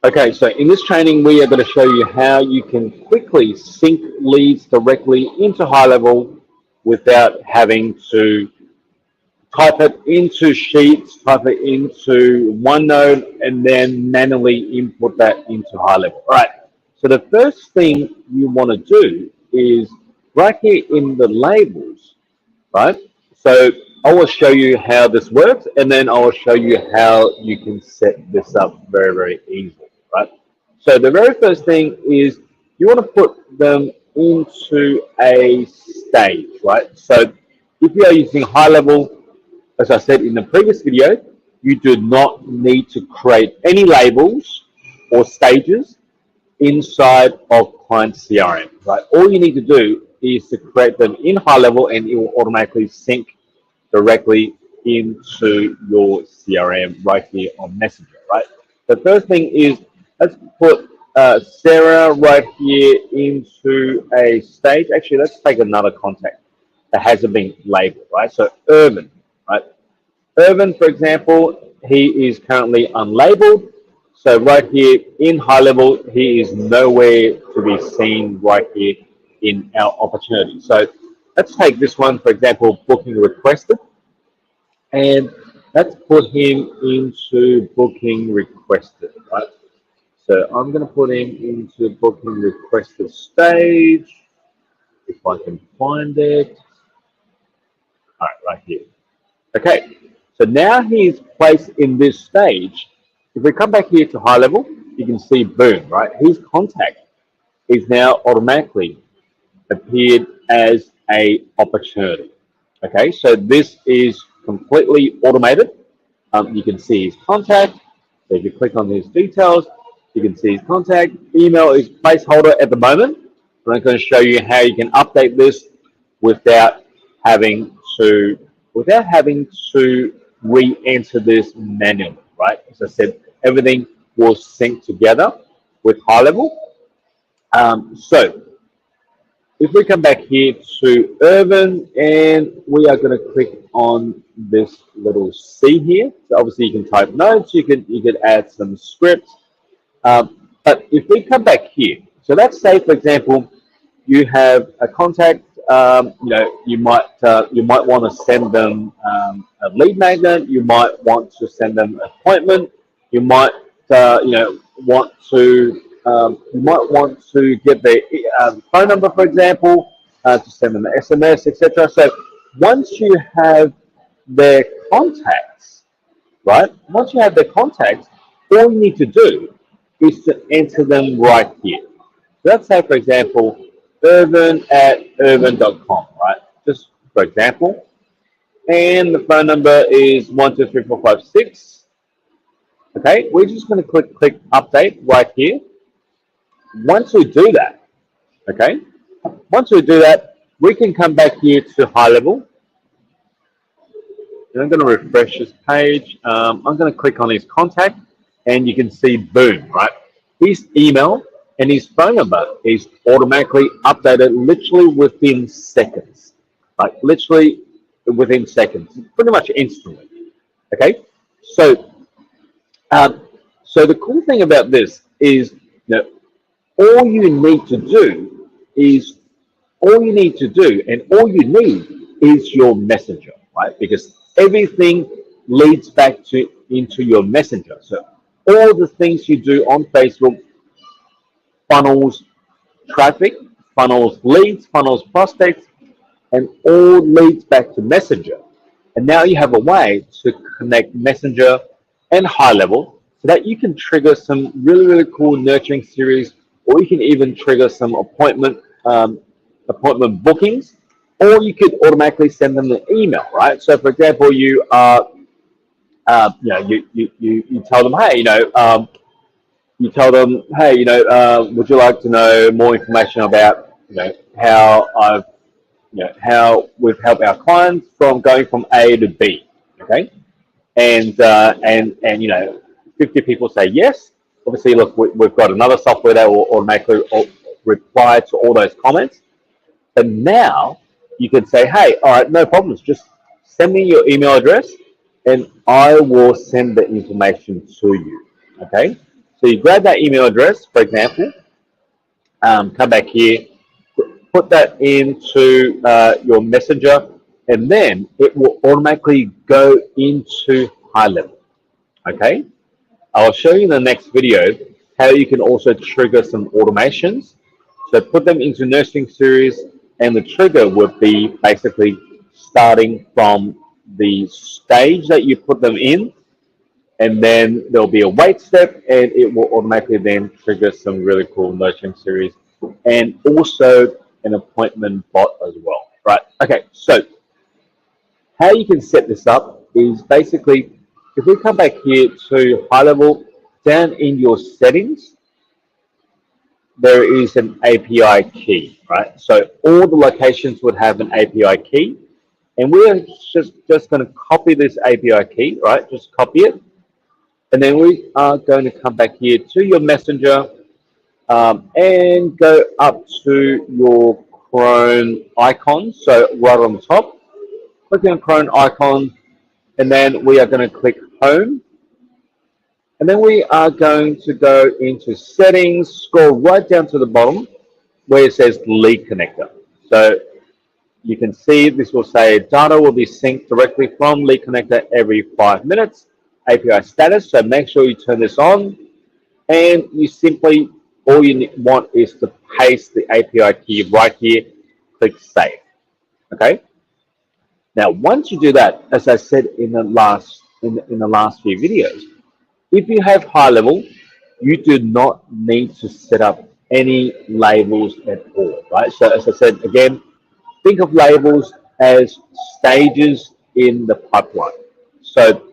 Okay, so in this training, we are going to show you how you can quickly sync leads directly into high level without having to type it into Sheets, type it into OneNote, and then manually input that into high level. All right, so the first thing you want to do is right here in the labels, right? So I will show you how this works, and then I will show you how you can set this up very, very easily, right? So the very first thing is you want to put them into a stage, right? So if you are using high level, as I said in the previous video, you do not need to create any labels or stages inside of Client CRM, right? All you need to do is to create them in high level and it will automatically sync directly into your CRM right here on Messenger, right? The first thing is let's put Sarah right here into a stage. Actually, let's take another contact that hasn't been labeled, right? So Irvin, right? Irvin, for example, he is currently unlabeled. So right here in high level, he is nowhere to be seen right here in our opportunity. So let's take this one, for example, booking requested, and let's put him into booking requested, right? So I'm going to put him into booking requested stage, if I can find it. All right, right here. Okay, so now he's placed in this stage. If we come back here to high level, you can see, boom, right? His contact is now automatically appeared as a opportunity. Okay, so this is completely automated. You can see his contact. So if you click on his details, you can see his contact. Email is placeholder at the moment. But I'm going to show you how you can update this without having to re-enter this manually, right? As I said, everything will sync together with high level. So if we come back here to Urban and we are going to click on this little C here. So obviously you can type notes, you could add some scripts. But if we come back here, so let's say for example you have a contact. You might want to send them a lead magnet. You might want to send them an appointment. You might want to get their phone number, for example, to send them an SMS, etc. So once you have their contacts, right? Once you have their contacts, all you need to do is to enter them right here. So let's say, for example, urban@urban.com, right? Just for example. And the phone number is 123456. Okay, we're just going to click update right here. Once we do that, okay, once we do that, we can come back here to high level. And I'm going to refresh this page. I'm going to click on his contact, and you can see, boom, right? His email and his phone number is automatically updated literally within seconds. Like literally within seconds, pretty much instantly. Okay, so so the cool thing about this is that all you need to do is and all you need is your messenger, right? Because everything leads back to into your messenger. So all the things you do on Facebook funnels traffic, funnels leads, funnels prospects, and all leads back to Messenger. And now you have a way to connect Messenger and high level so that you can trigger some really, really cool nurturing series, or you can even trigger some appointment bookings, or you could automatically send them an email, right? So for example, you are, you tell them, hey, would you like to know more information about, how I've how we've helped our clients from going from A to B, okay? And 50 people say yes. Obviously, look, we've got another software that will automatically reply to all those comments. And now you can say, hey, all right, no problems. Just send me your email address, and I will send the information to you. Okay. So you grab that email address, for example, come back here, put that into your messenger, and then it will automatically go into high level. Okay, I'll show you in the next video how you can also trigger some automations. So put them into nurturing series, and the trigger would be basically starting from the stage that you put them in, and then there'll be a wait step, and it will automatically then trigger some really cool nurturing series, and also an appointment bot as well. Right? Okay, so how you can set this up is basically, if we come back here to high level, down in your settings, there is an API key, right? So all the locations would have an API key, and we're just going to copy this API key, right? Just copy it, and then we are going to come back here to your messenger, and go up to your Chrome icon. So right on the top, click on Chrome icon, and then we are going to click home, and then we are going to go into settings, scroll right down to the bottom where it says lead connector. So you can see this will say data will be synced directly from lead connector every 5 minutes, API status. So make sure you turn this on, and you simply, all you want is to paste the API key right here, click save. Okay. Now, once you do that, as I said in the last few videos, if you have high level, you do not need to set up any labels at all, right? So as I said, again, think of labels as stages in the pipeline. So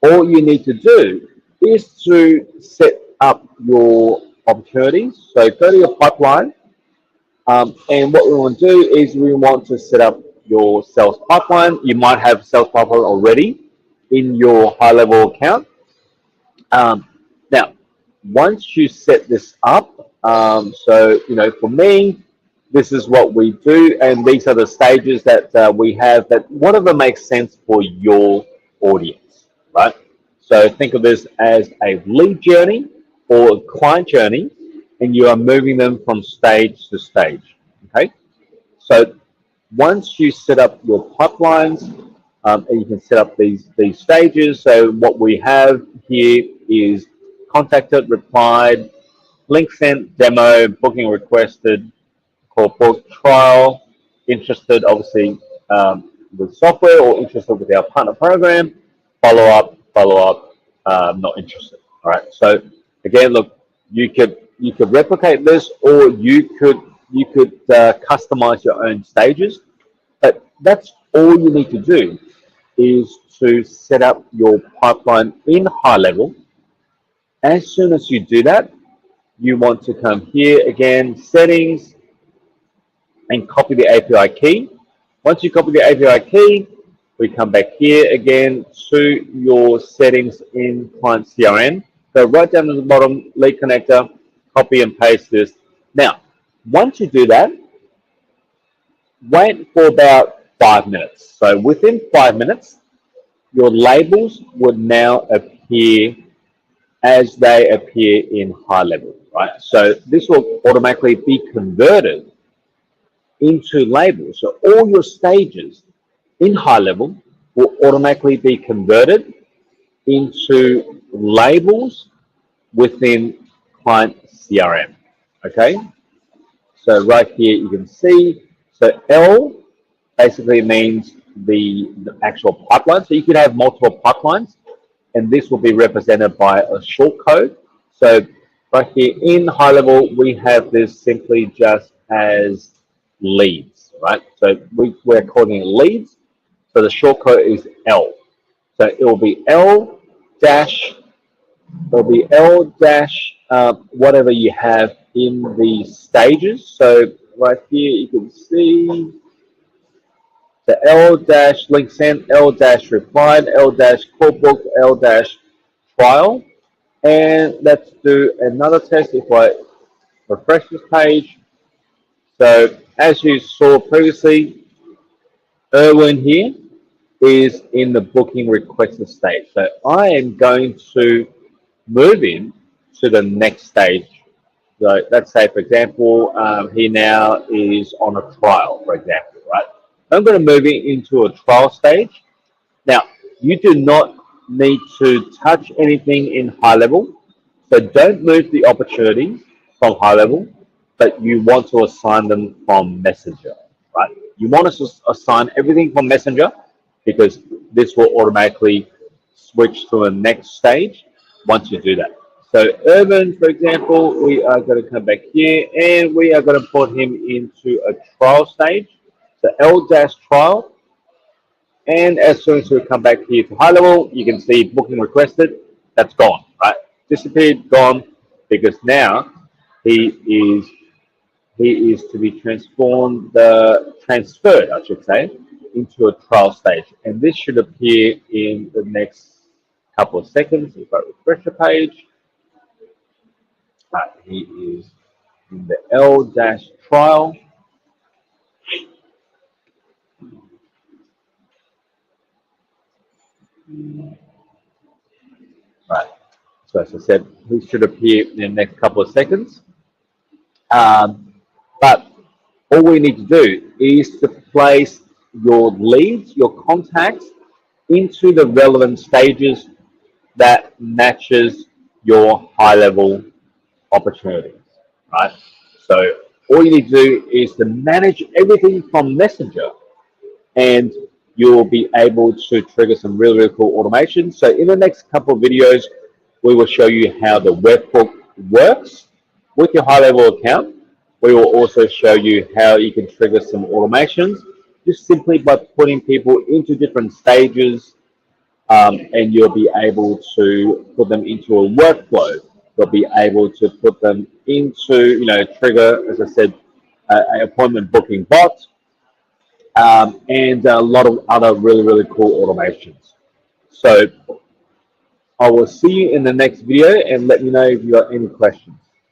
all you need to do is to set up your opportunities. So go to your pipeline, and what we want to do is we want to set up your sales pipeline. You might have sales pipeline already in your high level account. Now, once you set this up, so for me, this is what we do, and these are the stages that we have. That whatever makes sense for your audience, right? So think of this as a lead journey or a client journey, and you are moving them from stage to stage. Okay, so once you set up your pipelines, and you can set up these stages. So what we have here is contacted, replied, link sent, demo, booking requested, call book, trial, interested, obviously, with software, or interested with our partner program, follow up, not interested. All right. So again, look, you could replicate this, or you could customize your own stages. But that's all you need to do, is to set up your pipeline in high level. As soon as you do that, you want to come here again, settings, and copy the API key. Once you copy the API key, we come back here again to your settings in client CRM. Go right down to the bottom, lead connector, copy and paste this. Now, once you do that, wait for about 5 minutes. So within 5 minutes, your labels would now appear as they appear in high level, right? So this will automatically be converted into labels. So all your stages in high level will automatically be converted into labels within client CRM. Okay, so right here you can see, so L basically means the actual pipeline. So you could have multiple pipelines, and this will be represented by a short code. So right here in high level, we have this simply just as leads, right? So we're calling it leads. So the short code is L. So it will be L dash, whatever you have in the stages. So right here you can see the L dash link sent, L dash replied, L dash call book, L dash trial. And let's do another test if I refresh this page. So as you saw previously, Erwin here is in the booking requested stage. So I am going to move in to the next stage. So let's say, for example, he now is on a trial, for example, right? I'm going to move it into a trial stage. Now, you do not need to touch anything in high level. So don't move the opportunities from high level, but you want to assign them from Messenger, right? You want to assign everything from Messenger because this will automatically switch to a next stage once you do that. So Urban, for example, we are going to come back here and we are going to put him into a trial stage. So L-trial. And as soon as we come back here to high level, you can see booking requested. That's gone, right? Disappeared, gone, because now he is to be transferred, I should say, into a trial stage. And this should appear in the next couple of seconds. If I refresh the page, he is in the L-trial. Right. So as I said, he should appear in the next couple of seconds. But all we need to do is to place your leads, your contacts, into the relevant stages that matches your high-level opportunities, right? So all you need to do is to manage everything from Messenger, and you'll be able to trigger some really, really cool automation. So in the next couple of videos, we will show you how the workbook works with your high-level account. We will also show you how you can trigger some automations just simply by putting people into different stages, and you'll be able to put them into a workflow. You'll be able to put them into, trigger, as I said, an appointment booking bot, and a lot of other really, really cool automations. So I will see you in the next video and let me know if you got any questions.